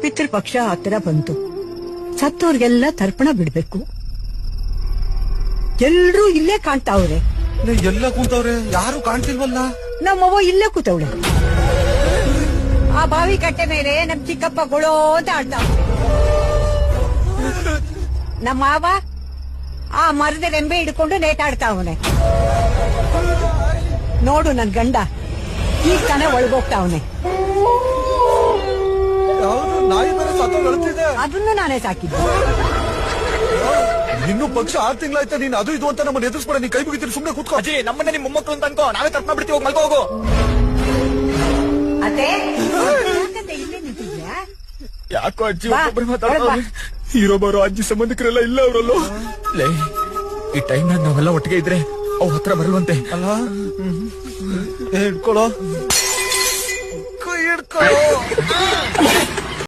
ಪಿತೃಪಕ್ಷ ಹತ್ತಿರ ಬಂತು. ಸತ್ತೋರ್ಗೆಲ್ಲ ತರ್ಪಣ ಬಿಡ್ಬೇಕು. ಎಲ್ರೂ ಇಲ್ಲೇ ಕಾಣ್ತಾವ್ರೆ. ಎಲ್ಲ ಕೂತವ್ರೆ, ಯಾರು ಕಾಣ್ತಿಲ್ವಲ್ಲ. ನಮ್ಮವ್ವ ಇಲ್ಲೇ ಕೂತವಳೆ. ಆ ಬಾವಿ ಕಟ್ಟೆ ಮೇಲೆ ನಮ್ ಚಿಕ್ಕಪ್ಪ ಗೊಳೋ ಅಂತ ಆಡ್ತಾವ. ನಮ್ಮ ಮಾವ ಆ ಮರದ ರೆಂಬೆ ಹಿಡ್ಕೊಂಡು ನೇತಾಡ್ತಾವನೆ. ನೋಡು ನನ್ ಗಂಡ ಈಗ ತಾನೇ ಒಳಗೋಗ್ತಾವನೆ. ನಾಯಿ ಬೇರೆ ಸತ್ತೋಗ್ತಿದೆ. ಅದನ್ನು ನಾನೇ ಸಾಕಿದ್ದೆ. ಇನ್ನು ಪಕ್ಷ 6 ತಿಂಗಳಾಯ್ತಾ ನೀನ್ ಅದು ಇದು ಅಂತ ನಮ್ಮನ್ನ ಎದುರಿಸ್ಬೇಡ. ನೀನ್ ಕೈ ಮುಗಿತೀರಿ, ಸುಮ್ನೆ ಕೂತ್ಕೋ. ಅಜ್ಜಿ, ನಮ್ಮನ್ನ ನಿಮ್ ಮೊಮ್ಮಕ್ಕಳು ಅಂತ ಅನ್ಕೋ, ನಾವೇ ತರ್ಪಣ ಬಿಡ್ತೀವಿ. ಹೋಗಿ ಮಲ್ಕೋ ಹೋಗು. ಅದೇ ಇಲ್ಲೇ ನಿಂತಿದ್ಯಾ? ಯಾಕೋ ಅಜ್ಜಿ ಒಬ್ಬೊಬ್ರು ಮಾತಾಡ್ತಾರೆ. ಹೀರೋ ಬರೋ ಅಜ್ಜಿ ಸಂಬಂಧಿಕರೆಲ್ಲ ಇಲ್ಲ ಅವರಲ್ಲೂ. ಲೇ, ಈ ಟೈಮ್ ನಾವೆಲ್ಲ ಒಟ್ಟಿಗೆ ಇದ್ರೆ ಅವ್ ಹತ್ರ ಬರಲ್ವಂತೆ. ಅಲ್ಲ, ಹಿಡ್ಕೊಳ್ಳೋ, ಕೈ ಹಿಡ್ಕೊಳ್ಳೋ.